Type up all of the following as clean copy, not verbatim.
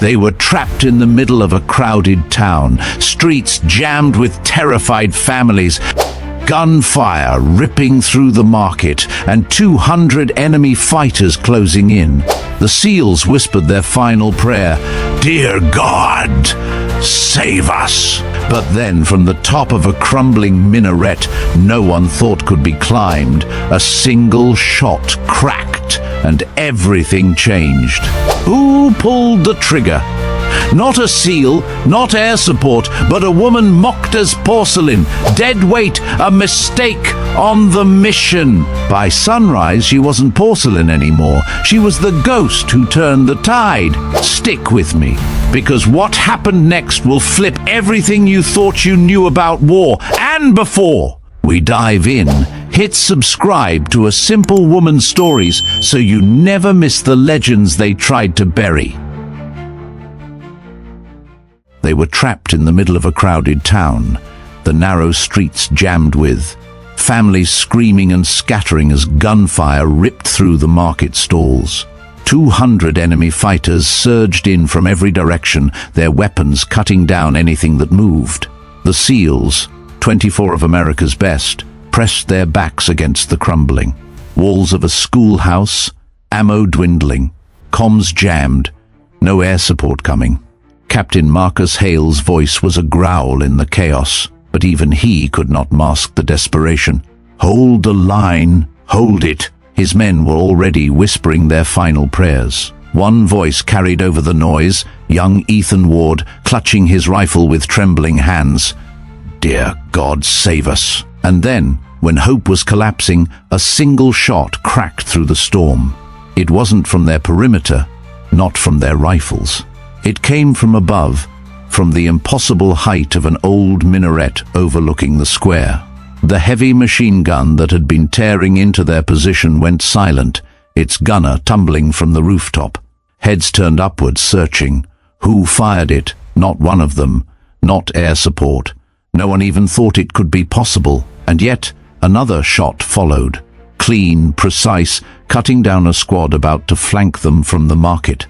They were trapped in the middle of a crowded town, streets jammed with terrified families, gunfire ripping through the market, and 200 enemy fighters closing in. The SEALs whispered their final prayer, "Dear God, save us." But then, from the top of a crumbling minaret no one thought could be climbed, a single shot cracked and everything changed. Who pulled the trigger? Not a SEAL, not air support, but a woman mocked as Porcelain. Dead weight, a mistake on the mission. By sunrise, she wasn't Porcelain anymore. She was the ghost who turned the tide. Stick with me, because what happened next will flip everything you thought you knew about war, and before we dive in, hit subscribe to A Simple Woman's Stories so you never miss the legends they tried to bury. They were trapped in the middle of a crowded town, the narrow streets jammed with families screaming and scattering as gunfire ripped through the market stalls. 200 enemy fighters surged in from every direction, their weapons cutting down anything that moved. The SEALs, 24 of America's best, pressed their backs against the crumbling walls of a schoolhouse, ammo dwindling, comms jammed, no air support coming. Captain Marcus Hale's voice was a growl in the chaos, but even he could not mask the desperation. "Hold the line, hold it." His men were already whispering their final prayers. One voice carried over the noise, young Ethan Ward clutching his rifle with trembling hands. "Dear God, save us." And then, when hope was collapsing, a single shot cracked through the storm. It wasn't from their perimeter, not from their rifles. It came from above, from the impossible height of an old minaret overlooking the square. The heavy machine gun that had been tearing into their position went silent, its gunner tumbling from the rooftop. Heads turned upwards, searching. Who fired it? Not one of them. Not air support. No one even thought it could be possible. And yet, another shot followed. Clean, precise, cutting down a squad about to flank them from the market.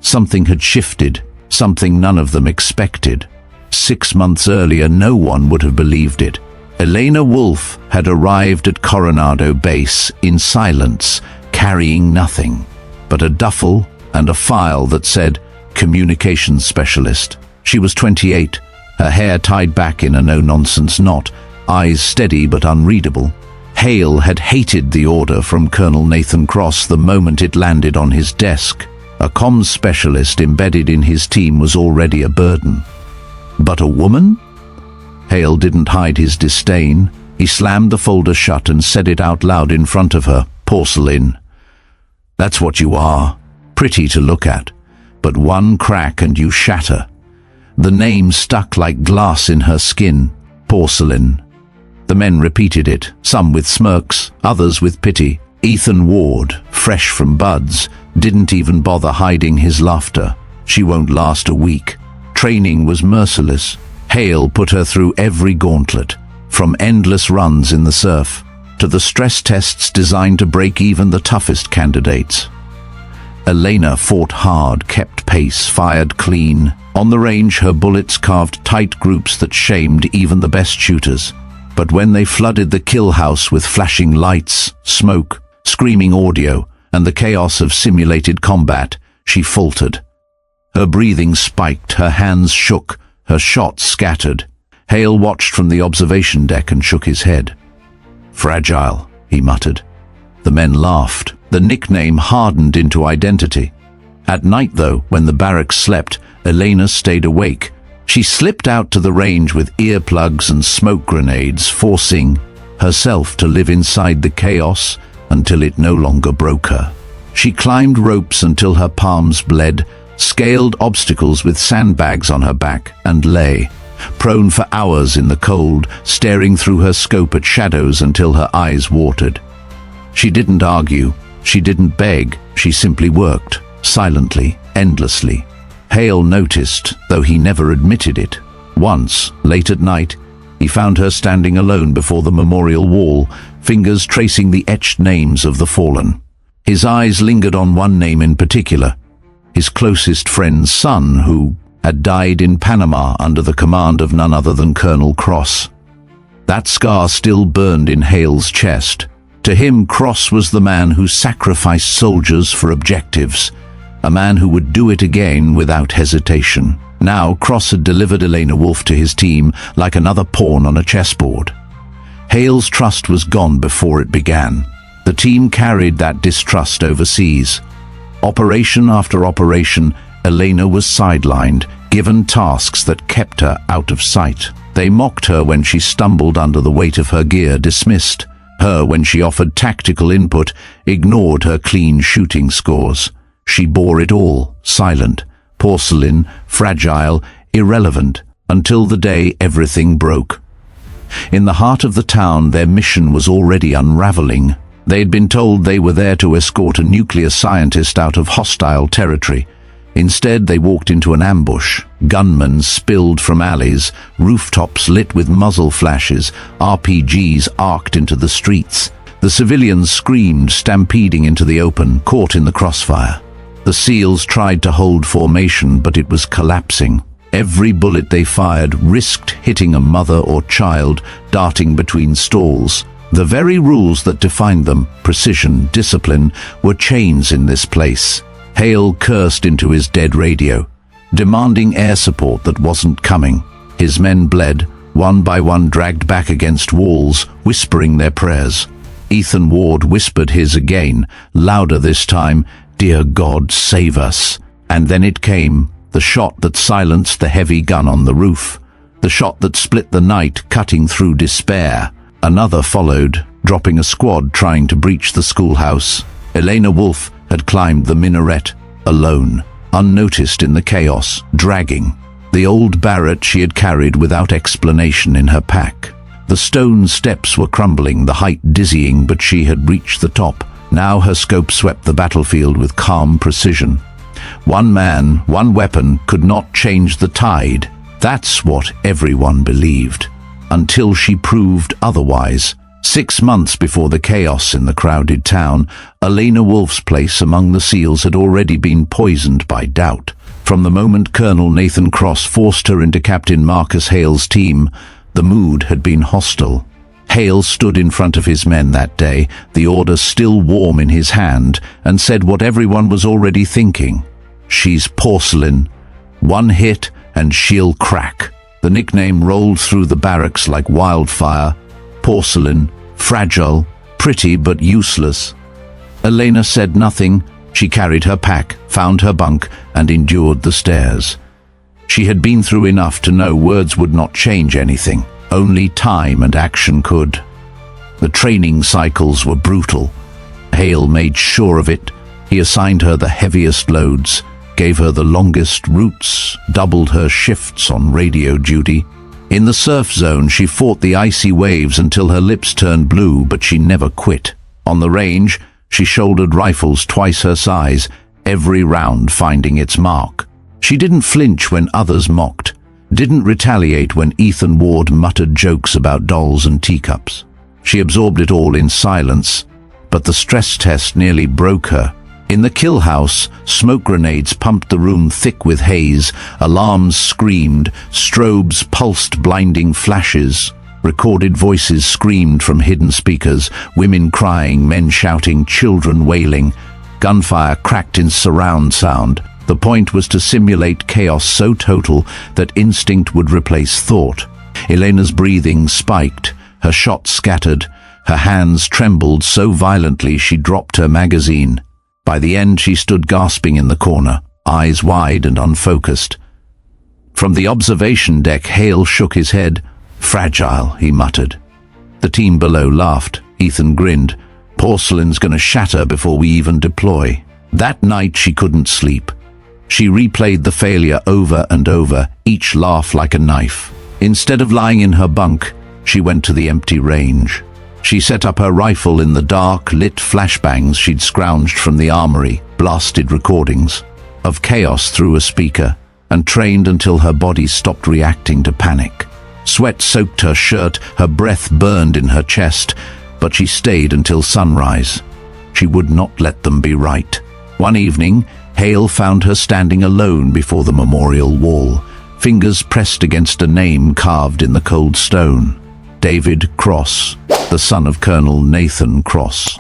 Something had shifted, something none of them expected. 6 months earlier, no one would have believed it. Elena Wolfe had arrived at Coronado Base in silence, carrying nothing but a duffel and a file that said, "Communications Specialist." She was 28, her hair tied back in a no-nonsense knot, eyes steady but unreadable. Hale had hated the order from Colonel Nathan Cross the moment it landed on his desk. A comms specialist embedded in his team was already a burden. But a woman? Hale didn't hide his disdain. He slammed the folder shut and said it out loud in front of her. "Porcelain. That's what you are. Pretty to look at. But one crack and you shatter." The name stuck like glass in her skin. Porcelain. The men repeated it, some with smirks, others with pity. Ethan Ward, fresh from buds, didn't even bother hiding his laughter. "She won't last a week." Training was merciless. Hale put her through every gauntlet, from endless runs in the surf to the stress tests designed to break even the toughest candidates. Elena fought hard, kept pace, fired clean. On the range, her bullets carved tight groups that shamed even the best shooters. But when they flooded the kill house with flashing lights, smoke, screaming audio, and the chaos of simulated combat, she faltered. Her breathing spiked, her hands shook, her shots scattered. Hale watched from the observation deck and shook his head. "Fragile," he muttered. The men laughed. The nickname hardened into identity. At night, though, when the barracks slept, Elena stayed awake. She slipped out to the range with earplugs and smoke grenades, forcing herself to live inside the chaos until it no longer broke her. She climbed ropes until her palms bled, scaled obstacles with sandbags on her back, and lay, prone for hours in the cold, staring through her scope at shadows until her eyes watered. She didn't argue, she didn't beg, she simply worked, silently, endlessly. Hale noticed, though he never admitted it. Once, late at night, he found her standing alone before the memorial wall, fingers tracing the etched names of the fallen. His eyes lingered on one name in particular, his closest friend's son, who had died in Panama under the command of none other than Colonel Cross. That scar still burned in Hale's chest. To him, Cross was the man who sacrificed soldiers for objectives, a man who would do it again without hesitation. Now, Cross had delivered Elena Wolfe to his team like another pawn on a chessboard. Hale's trust was gone before it began. The team carried that distrust overseas. Operation after operation, Elena was sidelined, given tasks that kept her out of sight. They mocked her when she stumbled under the weight of her gear, dismissed her when she offered tactical input, ignored her clean shooting scores. She bore it all, silent, porcelain, fragile, irrelevant, until the day everything broke. In the heart of the town, their mission was already unraveling. They had been told they were there to escort a nuclear scientist out of hostile territory. Instead, they walked into an ambush. Gunmen spilled from alleys, rooftops lit with muzzle flashes, RPGs arced into the streets. The civilians screamed, stampeding into the open, caught in the crossfire. The SEALs tried to hold formation, but it was collapsing. Every bullet they fired risked hitting a mother or child darting between stalls. The very rules that defined them, precision, discipline, were chains in this place. Hale cursed into his dead radio, demanding air support that wasn't coming. His men bled, one by one dragged back against walls, whispering their prayers. Ethan Ward whispered his again, louder this time, "Dear God, save us." And then it came, the shot that silenced the heavy gun on the roof, the shot that split the night, cutting through despair. Another followed, dropping a squad trying to breach the schoolhouse. Elena Wolfe had climbed the minaret, alone, unnoticed in the chaos, dragging the old barrette she had carried without explanation in her pack. The stone steps were crumbling, the height dizzying, but she had reached the top. Now her scope swept the battlefield with calm precision. One man, one weapon could not change the tide. That's what everyone believed, until she proved otherwise. 6 months before the chaos in the crowded town, Elena Wolfe's place among the SEALs had already been poisoned by doubt. From the moment Colonel Nathan Cross forced her into Captain Marcus Hale's team, the mood had been hostile. Hale stood in front of his men that day, the order still warm in his hand, and said what everyone was already thinking. "She's porcelain. One hit and she'll crack." The nickname rolled through the barracks like wildfire. Porcelain, fragile, pretty but useless. Elena said nothing. She carried her pack, found her bunk, and endured the stares. She had been through enough to know words would not change anything. Only time and action could. The training cycles were brutal. Hale made sure of it. He assigned her the heaviest loads, gave her the longest routes, doubled her shifts on radio duty. In the surf zone, she fought the icy waves until her lips turned blue, but she never quit. On the range, she shouldered rifles twice her size, every round finding its mark. She didn't flinch when others mocked, didn't retaliate when Ethan Ward muttered jokes about dolls and teacups. She absorbed it all in silence, but the stress test nearly broke her. In the kill house, smoke grenades pumped the room thick with haze, alarms screamed, strobes pulsed blinding flashes, recorded voices screamed from hidden speakers, women crying, men shouting, children wailing. Gunfire cracked in surround sound. The point was to simulate chaos so total that instinct would replace thought. Elena's breathing spiked, her shots scattered, her hands trembled so violently she dropped her magazine. By the end, she stood gasping in the corner, eyes wide and unfocused. From the observation deck, Hale shook his head. "Fragile," he muttered. The team below laughed. Ethan grinned. "Porcelain's gonna shatter before we even deploy." That night, she couldn't sleep. She replayed the failure over and over, each laugh like a knife. Instead of lying in her bunk, she went to the empty range. She set up her rifle in the dark, lit flashbangs she'd scrounged from the armory, blasted recordings of chaos through a speaker, and trained until her body stopped reacting to panic. Sweat soaked her shirt, her breath burned in her chest, but she stayed until sunrise. She would not let them be right. One evening, Hale found her standing alone before the memorial wall, fingers pressed against a name carved in the cold stone. David Cross, the son of Colonel Nathan Cross.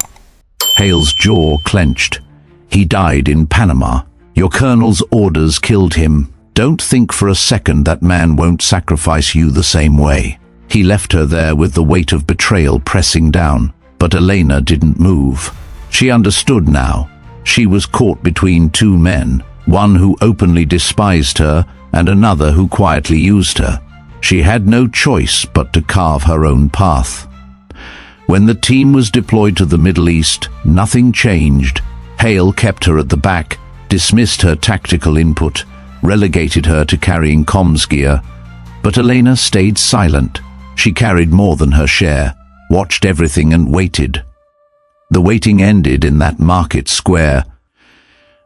Hale's jaw clenched. He died in Panama. Your colonel's orders killed him. Don't think for a second that man won't sacrifice you the same way. He left her there with the weight of betrayal pressing down, but Elena didn't move. She understood now. She was caught between two men, one who openly despised her and another who quietly used her. She had no choice but to carve her own path. When the team was deployed to the Middle East, nothing changed. Hale kept her at the back, dismissed her tactical input, relegated her to carrying comms gear. But Elena stayed silent. She carried more than her share, watched everything and waited. The waiting ended in that market square.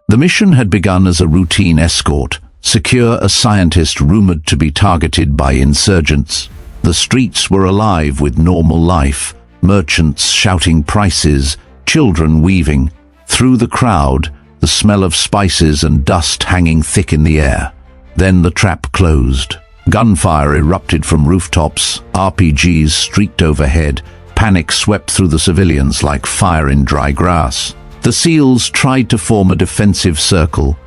The mission had begun as a routine escort, secure a scientist rumored to be targeted by insurgents. The streets were alive with normal life, merchants shouting prices, children weaving. Through the crowd, the smell of spices and dust hanging thick in the air. Then the trap closed. Gunfire erupted from rooftops, RPGs streaked overhead, panic swept through the civilians like fire in dry grass. The SEALs tried to form a defensive circle,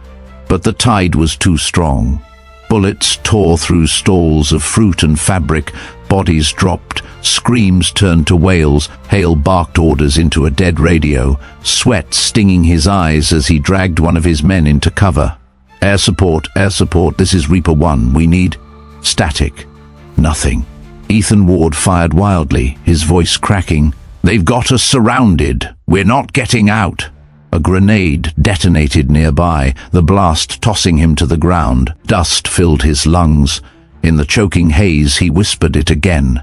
but the tide was too strong. Bullets tore through stalls of fruit and fabric, bodies dropped, screams turned to wails. Hale barked orders into a dead radio, sweat stinging his eyes as he dragged one of his men into cover. Air support, this is Reaper 1, we need... Static. Nothing. Ethan Ward fired wildly, his voice cracking. They've got us surrounded. We're not getting out. A grenade detonated nearby, the blast tossing him to the ground. Dust filled his lungs. In the choking haze, he whispered it again.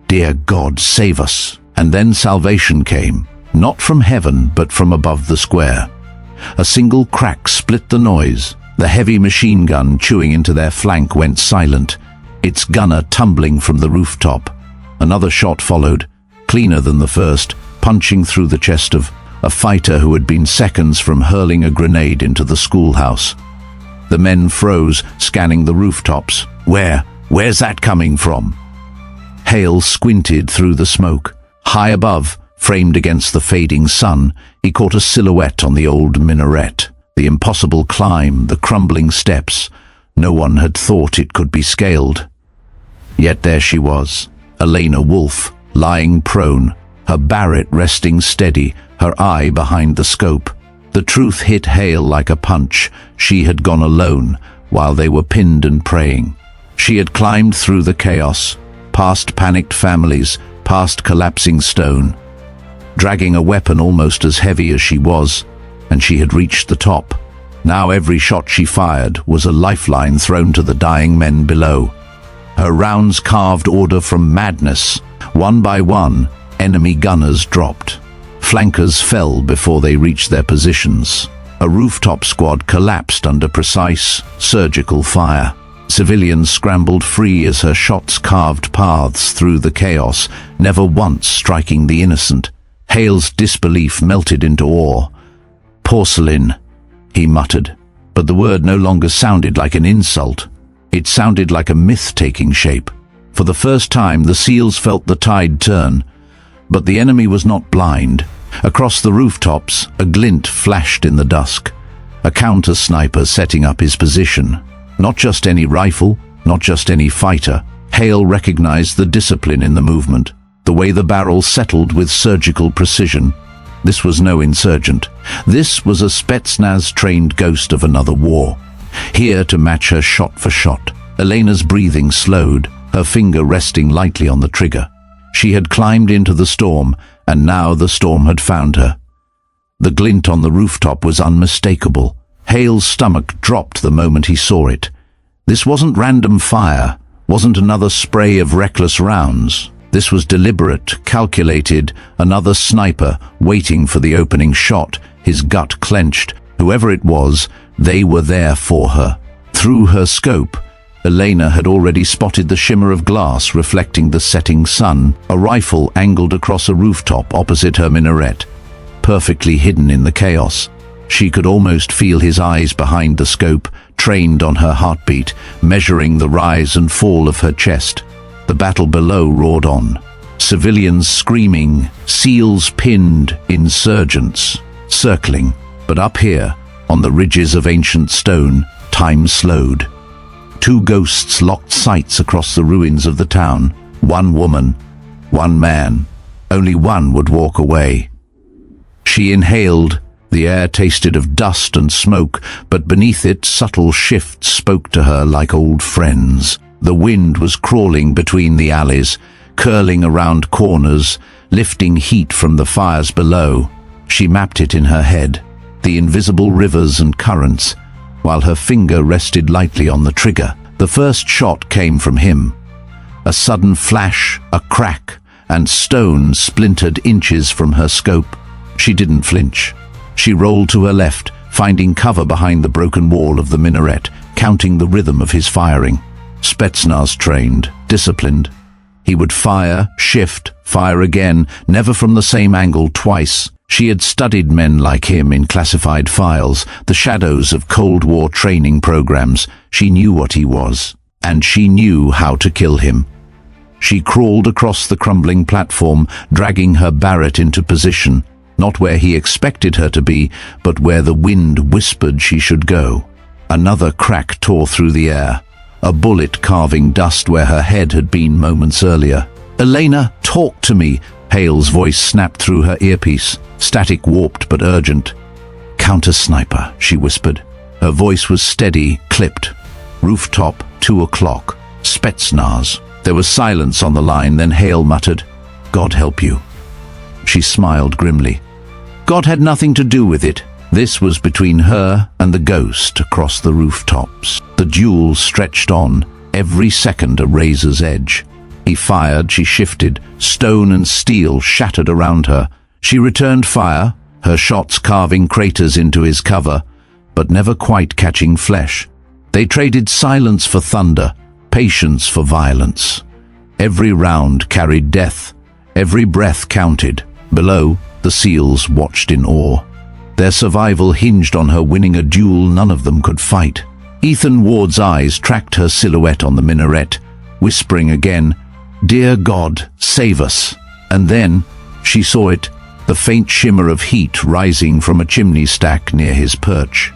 Dear God, save us. And then salvation came, not from heaven, but from above the square. A single crack split the noise. The heavy machine gun chewing into their flank went silent, its gunner tumbling from the rooftop. Another shot followed, cleaner than the first, punching through the chest of a fighter who had been seconds from hurling a grenade into the schoolhouse. The men froze, scanning the rooftops. Where's that coming from? Hale squinted through the smoke. High above, framed against the fading sun, he caught a silhouette on the old minaret. The impossible climb, the crumbling steps. No one had thought it could be scaled. Yet there she was, Elena Wolfe, lying prone, her Barrett resting steady, her eye behind the scope. The truth hit Hale like a punch. She had gone alone, while they were pinned and praying. She had climbed through the chaos, past panicked families, past collapsing stone, dragging a weapon almost as heavy as she was, and she had reached the top. Now every shot she fired was a lifeline thrown to the dying men below. Her rounds carved order from madness. One by one, enemy gunners dropped. Flankers fell before they reached their positions. A rooftop squad collapsed under precise, surgical fire. Civilians scrambled free as her shots carved paths through the chaos, never once striking the innocent. Hale's disbelief melted into awe. Porcelain, he muttered, but the word no longer sounded like an insult. It sounded like a myth taking shape. For the first time, the SEALs felt the tide turn. But the enemy was not blind. Across the rooftops, a glint flashed in the dusk. A counter-sniper setting up his position. Not just any rifle, not just any fighter. Hale recognized the discipline in the movement, the way the barrel settled with surgical precision. This was no insurgent. This was a Spetsnaz-trained ghost of another war, here to match her shot for shot. Elena's breathing slowed, her finger resting lightly on the trigger. She had climbed into the storm, and now the storm had found her. The glint on the rooftop was unmistakable. Hale's stomach dropped the moment he saw it. This wasn't random fire, wasn't another spray of reckless rounds. This was deliberate, calculated, another sniper waiting for the opening shot, his gut clenched. Whoever it was, they were there for her. Through her scope, Elena had already spotted the shimmer of glass reflecting the setting sun, a rifle angled across a rooftop opposite her minaret, perfectly hidden in the chaos. She could almost feel his eyes behind the scope, trained on her heartbeat, measuring the rise and fall of her chest. The battle below roared on. Civilians screaming, SEALs pinned, insurgents circling. But up here, on the ridges of ancient stone, time slowed. Two ghosts locked sights across the ruins of the town. One woman, one man. Only one would walk away. She inhaled. The air tasted of dust and smoke, but beneath it subtle shifts spoke to her like old friends. The wind was crawling between the alleys, curling around corners, lifting heat from the fires below. She mapped it in her head, the invisible rivers and currents, while her finger rested lightly on the trigger. The first shot came from him. A sudden flash, a crack, and stone splintered inches from her scope. She didn't flinch. She rolled to her left, finding cover behind the broken wall of the minaret, counting the rhythm of his firing. Spetsnaz-trained, disciplined. He would fire, shift, fire again, never from the same angle twice. She had studied men like him in classified files, the shadows of Cold War training programs. She knew what he was, and she knew how to kill him. She crawled across the crumbling platform, dragging her Barrett into position, not where he expected her to be, but where the wind whispered she should go. Another crack tore through the air, a bullet carving dust where her head had been moments earlier. "Elena, talk to me," Hale's voice snapped through her earpiece, static warped but urgent. "Counter-Sniper," she whispered. Her voice was steady, clipped. "Rooftop, 2 o'clock. Spetsnaz." There was silence on the line, then Hale muttered, "God help you." She smiled grimly. God had nothing to do with it. This was between her and the ghost across the rooftops. The duel stretched on, every second a razor's edge. He fired, she shifted, stone and steel shattered around her. She returned fire, her shots carving craters into his cover, but never quite catching flesh. They traded silence for thunder, patience for violence. Every round carried death, every breath counted. Below, the SEALs watched in awe. Their survival hinged on her winning a duel none of them could fight. Ethan Ward's eyes tracked her silhouette on the minaret, whispering again, "Dear God, save us." And then, she saw it, the faint shimmer of heat rising from a chimney stack near his perch.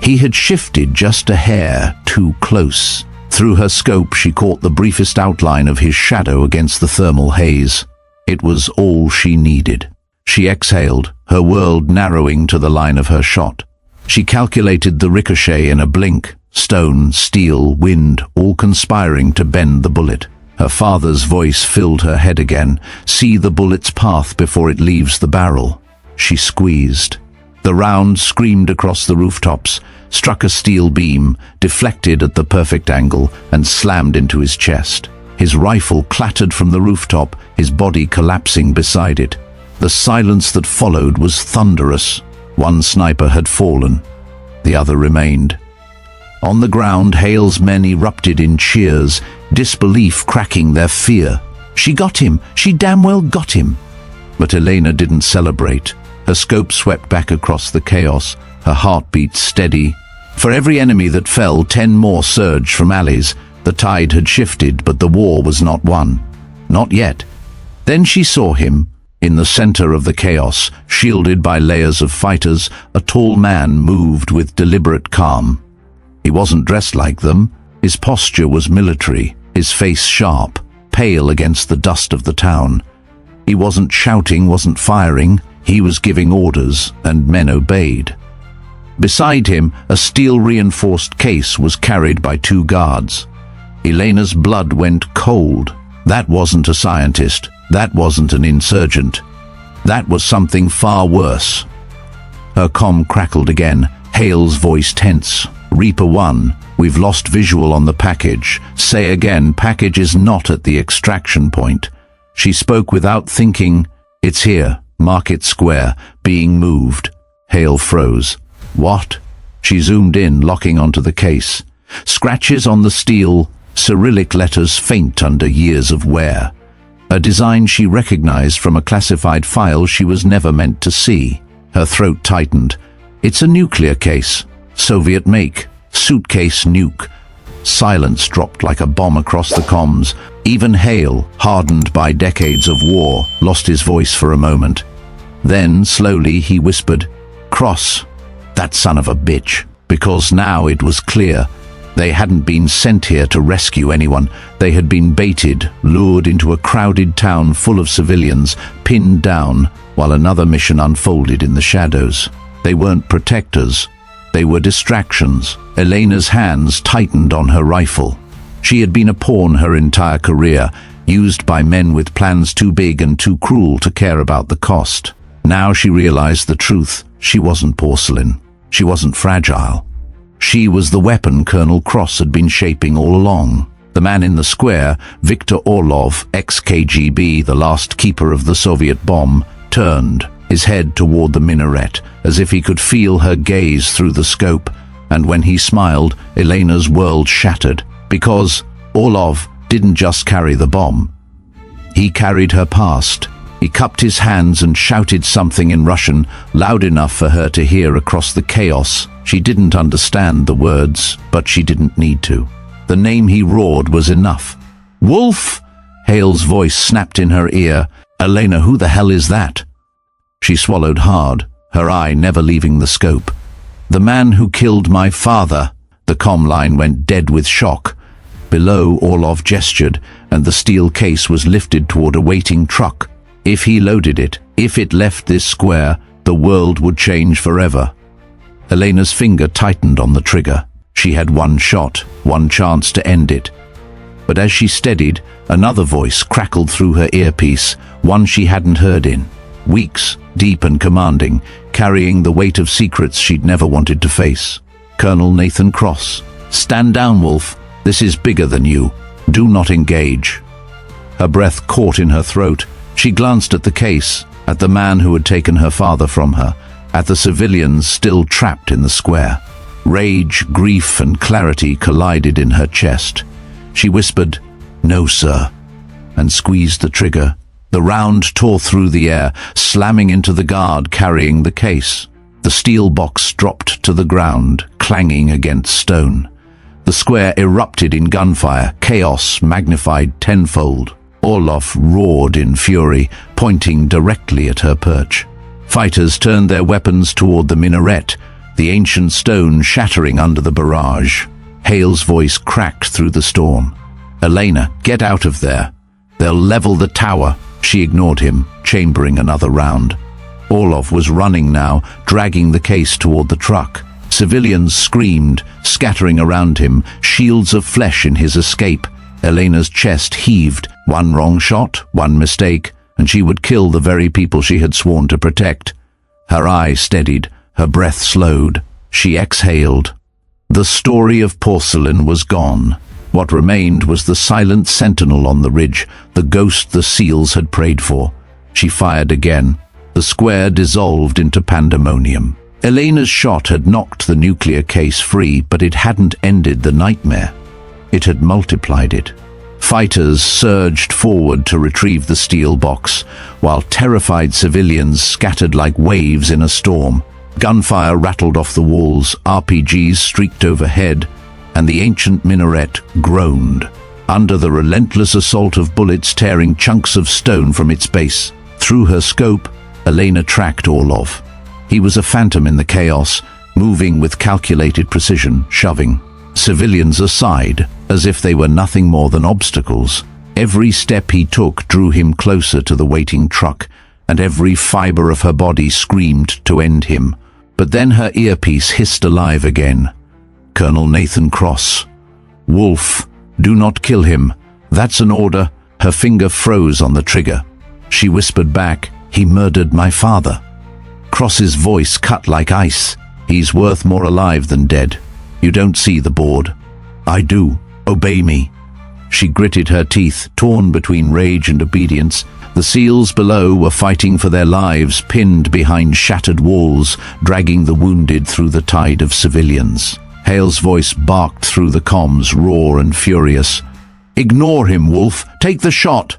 He had shifted just a hair too close. Through her scope she caught the briefest outline of his shadow against the thermal haze. It was all she needed. She exhaled, her world narrowing to the line of her shot. She calculated the ricochet in a blink, stone, steel, wind, all conspiring to bend the bullet. Her father's voice filled her head again. "See the bullet's path before it leaves the barrel." She squeezed. The round screamed across the rooftops, struck a steel beam, deflected at the perfect angle, and slammed into his chest. His rifle clattered from the rooftop, his body collapsing beside it. The silence that followed was thunderous. One sniper had fallen. The other remained. On the ground, Hale's men erupted in cheers, disbelief cracking their fear. She got him! She damn well got him! But Elena didn't celebrate. Her scope swept back across the chaos, her heartbeat steady. For every enemy that fell, 10 more surged from alleys. The tide had shifted, but the war was not won. Not yet. Then she saw him. In the center of the chaos, shielded by layers of fighters, a tall man moved with deliberate calm. He wasn't dressed like them. His posture was military, his face sharp, pale against the dust of the town. He wasn't shouting, wasn't firing. He was giving orders, and men obeyed. Beside him, a steel-reinforced case was carried by 2 guards. Elena's blood went cold. That wasn't a scientist. That wasn't an insurgent. That was something far worse. Her comm crackled again, Hale's voice tense. "Reaper 1, we've lost visual on the package. Say again, package is not at the extraction point." She spoke without thinking. "It's here, Market Square, being moved." Hale froze. "What?" She zoomed in, locking onto the case. Scratches on the steel, Cyrillic letters faint under years of wear. A design she recognized from a classified file she was never meant to see. Her throat tightened. It's a nuclear case. Soviet make. Suitcase nuke. Silence dropped like a bomb across the comms. Even Hale, hardened by decades of war, lost his voice for a moment. Then, slowly, he whispered, "Cross, that son of a bitch." Because now it was clear. They hadn't been sent here to rescue anyone. They had been baited, lured into a crowded town full of civilians, pinned down, while another mission unfolded in the shadows. They weren't protectors. They were distractions. Elena's hands tightened on her rifle. She had been a pawn her entire career, used by men with plans too big and too cruel to care about the cost. Now she realized the truth. She wasn't porcelain. She wasn't fragile. She was the weapon Colonel Cross had been shaping all along. The man in the square, Viktor Orlov, ex-KGB, the last keeper of the Soviet bomb, turned, his head toward the minaret, as if he could feel her gaze through the scope, and when he smiled, Elena's world shattered, because Orlov didn't just carry the bomb. He carried her past. He cupped his hands and shouted something in Russian, loud enough for her to hear across the chaos. She didn't understand the words, but she didn't need to. The name he roared was enough. "Wolfe!" Hale's voice snapped in her ear. "Elena, who the hell is that?" She swallowed hard, her eye never leaving the scope. "The man who killed my father." The comm line went dead with shock. Below, Orlov gestured, and the steel case was lifted toward a waiting truck. If he loaded it, if it left this square, the world would change forever. Elena's finger tightened on the trigger. She had one shot, one chance to end it. But as she steadied, another voice crackled through her earpiece, one she hadn't heard in weeks, deep and commanding, carrying the weight of secrets she'd never wanted to face. Colonel Nathan Cross. "Stand down, Wolfe. This is bigger than you. Do not engage." Her breath caught in her throat. She glanced at the case, at the man who had taken her father from her, at the civilians still trapped in the square. Rage, grief, and clarity collided in her chest. She whispered, "No, sir," and squeezed the trigger. The round tore through the air, slamming into the guard carrying the case. The steel box dropped to the ground, clanging against stone. The square erupted in gunfire, chaos magnified tenfold. Orlov roared in fury, pointing directly at her perch. Fighters turned their weapons toward the minaret, the ancient stone shattering under the barrage. Hale's voice cracked through the storm. "Elena, get out of there. They'll level the tower." She ignored him, chambering another round. Orlov was running now, dragging the case toward the truck. Civilians screamed, scattering around him, shields of flesh in his escape. Elena's chest heaved. One wrong shot, one mistake, and she would kill the very people she had sworn to protect. Her eye steadied, her breath slowed. She exhaled. The story of Porcelain was gone. What remained was the silent sentinel on the ridge, the ghost the SEALs had prayed for. She fired again. The square dissolved into pandemonium. Elena's shot had knocked the nuclear case free, but it hadn't ended the nightmare. It had multiplied it. Fighters surged forward to retrieve the steel box, while terrified civilians scattered like waves in a storm. Gunfire rattled off the walls, RPGs streaked overhead, and the ancient minaret groaned under the relentless assault of bullets tearing chunks of stone from its base. Through her scope, Elena tracked Orlov. He was a phantom in the chaos, moving with calculated precision, shoving civilians aside, as if they were nothing more than obstacles. Every step he took drew him closer to the waiting truck, and every fiber of her body screamed to end him. But then her earpiece hissed alive again. "Colonel Nathan Cross. Wolfe, do not kill him. That's an order." Her finger froze on the trigger. She whispered back, "He murdered my father." Cross's voice cut like ice. "He's worth more alive than dead. You don't see the board." "I do. Obey me." She gritted her teeth, torn between rage and obedience. The SEALs below were fighting for their lives, pinned behind shattered walls, dragging the wounded through the tide of civilians. Hale's voice barked through the comms, raw and furious. "Ignore him, Wolfe. Take the shot."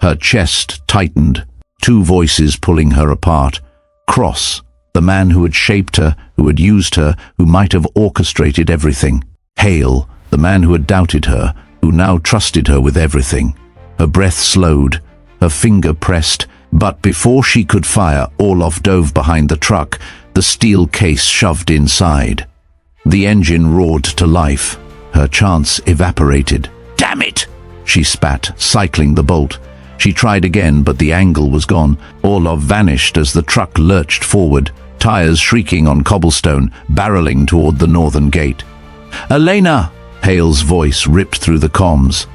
Her chest tightened, two voices pulling her apart. Cross, The man who had shaped her, who had used her, who might have orchestrated everything. Hale, the man who had doubted her, who now trusted her with everything. Her breath slowed, her finger pressed, but before she could fire, Orlov dove behind the truck, the steel case shoved inside. The engine roared to life. Her chance evaporated. "Damn it!" she spat, cycling the bolt. She tried again, but the angle was gone. Orlov vanished as the truck lurched forward, tires shrieking on cobblestone, barreling toward the northern gate. "Elena!" Hale's voice ripped through the comms.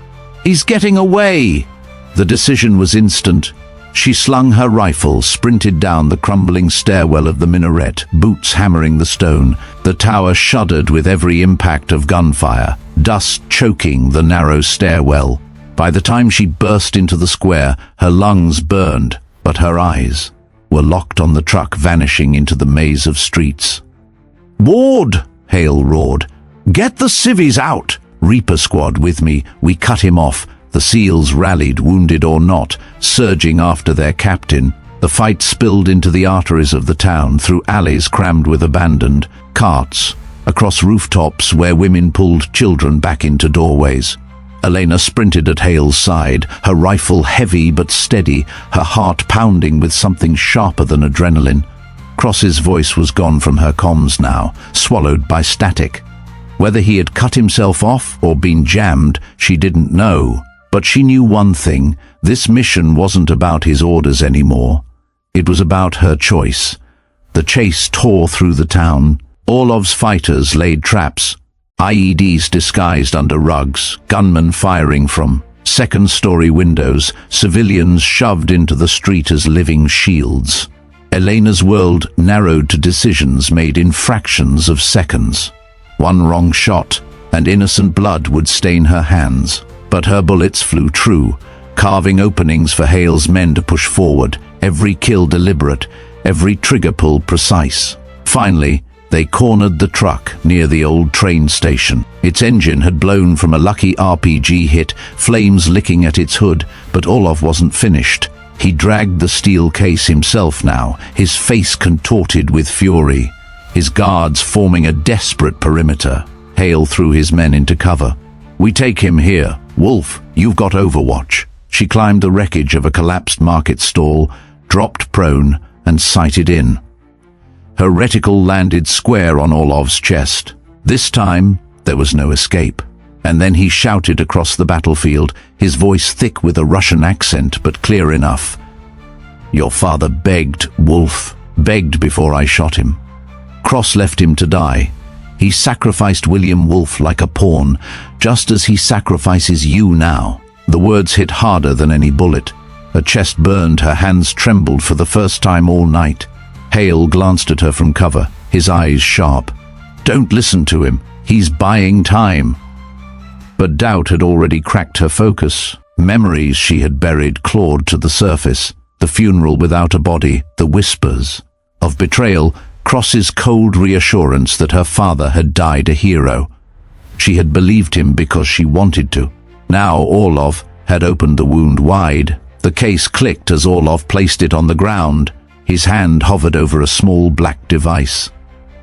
"He's getting away!" The decision was instant. She slung her rifle, sprinted down the crumbling stairwell of the minaret, boots hammering the stone. The tower shuddered with every impact of gunfire, dust choking the narrow stairwell. By the time she burst into the square, her lungs burned, but her eyes were locked on the truck vanishing into the maze of streets. "Ward!" Hale roared. "Get the civvies out!" "Reaper squad with me, we cut him off." The SEALs rallied, wounded or not, surging after their captain. The fight spilled into the arteries of the town, through alleys crammed with abandoned carts, across rooftops where women pulled children back into doorways. Elena sprinted at Hale's side, her rifle heavy but steady, her heart pounding with something sharper than adrenaline. Cross's voice was gone from her comms now, swallowed by static. Whether he had cut himself off or been jammed, she didn't know. But she knew one thing: this mission wasn't about his orders anymore. It was about her choice. The chase tore through the town. Orlov's fighters laid traps, IEDs disguised under rugs, gunmen firing from second-story windows, civilians shoved into the street as living shields. Elena's world narrowed to decisions made in fractions of seconds. One wrong shot, and innocent blood would stain her hands. But her bullets flew true, carving openings for Hale's men to push forward, every kill deliberate, every trigger pull precise. Finally, they cornered the truck near the old train station. Its engine had blown from a lucky RPG hit, flames licking at its hood, but Orlov wasn't finished. He dragged the steel case himself now, his face contorted with fury, his guards forming a desperate perimeter. Hale threw his men into cover. "We take him here. Wolfe, you've got overwatch." She climbed the wreckage of a collapsed market stall, dropped prone, and sighted in. Her reticle landed square on Orlov's chest. This time, there was no escape. And then he shouted across the battlefield, his voice thick with a Russian accent but clear enough. "Your father begged, Wolfe, begged before I shot him. Cross left him to die. He sacrificed William Wolfe like a pawn, just as he sacrifices you now." The words hit harder than any bullet. Her chest burned, her hands trembled for the first time all night. Hale glanced at her from cover, his eyes sharp. "Don't listen to him. He's buying time." But doubt had already cracked her focus. Memories she had buried clawed to the surface. The funeral without a body, the whispers of betrayal, Cross's cold reassurance that her father had died a hero. She had believed him because she wanted to. Now Orlov had opened the wound wide. The case clicked as Orlov placed it on the ground. His hand hovered over a small black device.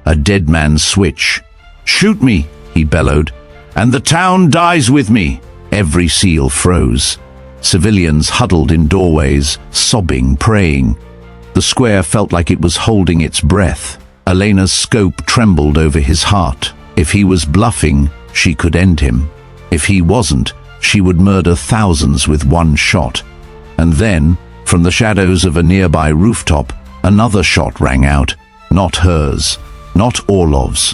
A dead man's switch. "Shoot me," he bellowed, "and the town dies with me." Every SEAL froze. Civilians huddled in doorways, sobbing, praying. The square felt like it was holding its breath. Elena's scope trembled over his heart. If he was bluffing, she could end him. If he wasn't, she would murder thousands with one shot. And then, from the shadows of a nearby rooftop, another shot rang out. Not hers, not Orlov's.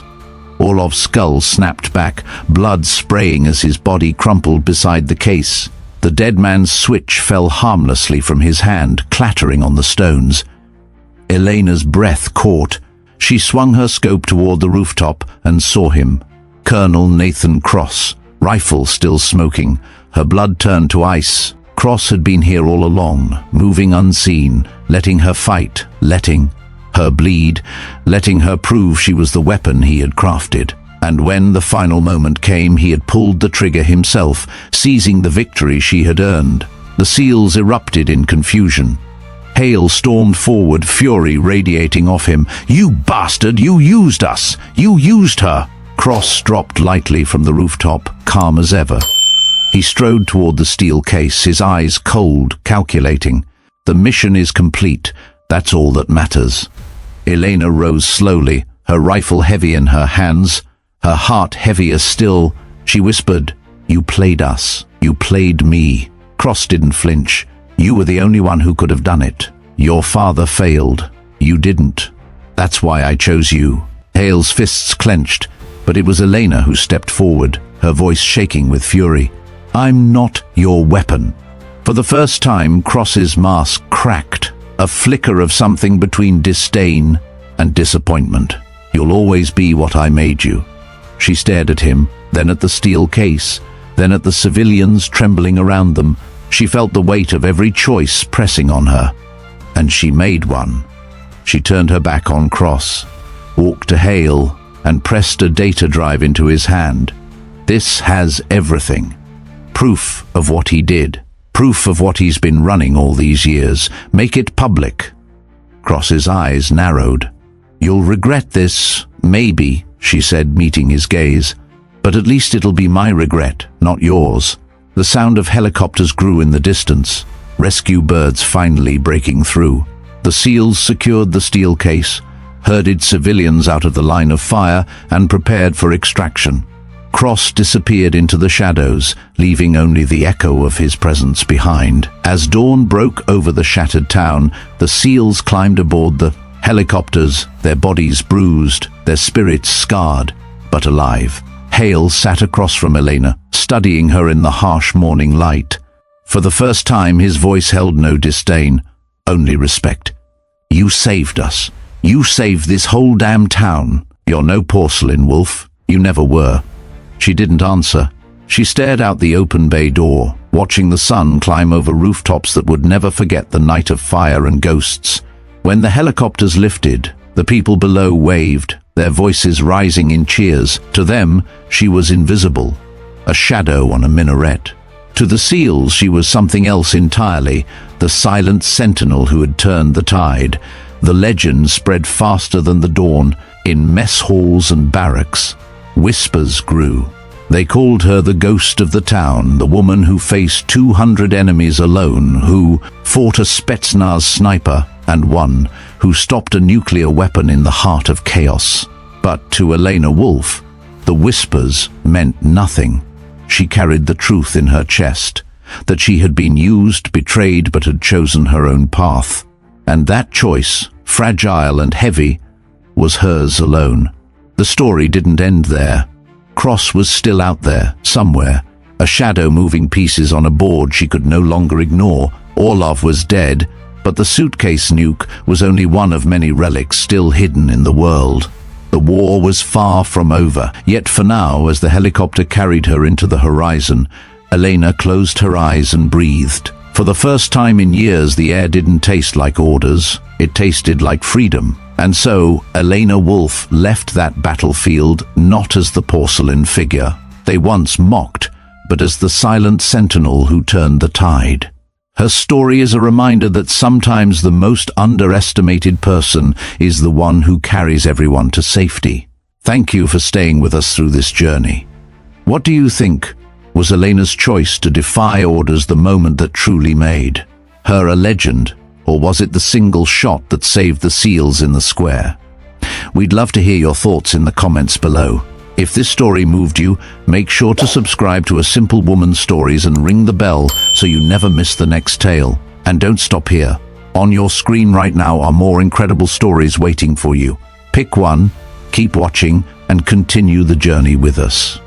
Orlov's skull snapped back, blood spraying as his body crumpled beside the case. The dead man's switch fell harmlessly from his hand, clattering on the stones. Elena's breath caught. She swung her scope toward the rooftop and saw him. Colonel Nathan Cross, rifle still smoking. Her blood turned to ice. Cross had been here all along, moving unseen, letting her fight, letting her bleed, letting her prove she was the weapon he had crafted. And when the final moment came, he had pulled the trigger himself, seizing the victory she had earned. The SEALs erupted in confusion. Hale stormed forward, fury radiating off him. "You bastard! You used us! You used her!" Cross dropped lightly from the rooftop, calm as ever. He strode toward the steel case, his eyes cold, calculating. The mission is complete. That's all that matters. Elena rose slowly, her rifle heavy in her hands, her heart heavier still. She whispered, "You played us. You played me." Cross didn't flinch. "You were the only one who could have done it. Your father failed. You didn't. That's why I chose you." Hale's fists clenched, but it was Elena who stepped forward, her voice shaking with fury. "I'm not your weapon." For the first time, Cross's mask cracked, a flicker of something between disdain and disappointment. "You'll always be what I made you." She stared at him, then at the steel case, then at the civilians trembling around them. She felt the weight of every choice pressing on her. And she made one. She turned her back on Cross, walked to Hale, and pressed a data drive into his hand. "This has everything. Proof of what he did. Proof of what he's been running all these years. Make it public." Cross's eyes narrowed. "You'll regret this, maybe," she said, meeting his gaze. "But at least it'll be my regret, not yours." The sound of helicopters grew in the distance, rescue birds finally breaking through. The SEALs secured the steel case, herded civilians out of the line of fire, and prepared for extraction. Cross disappeared into the shadows, leaving only the echo of his presence behind. As dawn broke over the shattered town, the SEALs climbed aboard the helicopters, their bodies bruised, their spirits scarred, but alive. Hale sat across from Elena, studying her in the harsh morning light. For the first time, his voice held no disdain, only respect. "You saved us. You saved this whole damn town. You're no Porcelain, Wolfe. You never were." She didn't answer. She stared out the open bay door, watching the sun climb over rooftops that would never forget the night of fire and ghosts. When the helicopters lifted, the people below waved, their voices rising in cheers. To them, she was invisible, a shadow on a minaret. To the SEALs, she was something else entirely, the silent sentinel who had turned the tide. The legend spread faster than the dawn, in mess halls and barracks. Whispers grew. They called her the ghost of the town, the woman who faced 200 enemies alone, who fought a Spetsnaz sniper and won, who stopped a nuclear weapon in the heart of chaos. But to Elena Wolfe, the whispers meant nothing. She carried the truth in her chest, that she had been used, betrayed, but had chosen her own path. And that choice, fragile and heavy, was hers alone. The story didn't end there. Cross was still out there, somewhere, a shadow moving pieces on a board she could no longer ignore. Orlov was dead, but the suitcase nuke was only one of many relics still hidden in the world. The war was far from over, yet for now, as the helicopter carried her into the horizon, Elena closed her eyes and breathed. For the first time in years, the air didn't taste like orders, it tasted like freedom. And so, Elena Wolfe left that battlefield not as the porcelain figure they once mocked, but as the silent sentinel who turned the tide. Her story is a reminder that sometimes the most underestimated person is the one who carries everyone to safety. Thank you for staying with us through this journey. What do you think? Was Elena's choice to defy orders the moment that truly made her a legend, or was it the single shot that saved the SEALs in the square? We'd love to hear your thoughts in the comments below. If this story moved you, make sure to subscribe to A Simple Woman's Stories and ring the bell so you never miss the next tale. And don't stop here. On your screen right now are more incredible stories waiting for you. Pick one, keep watching, and continue the journey with us.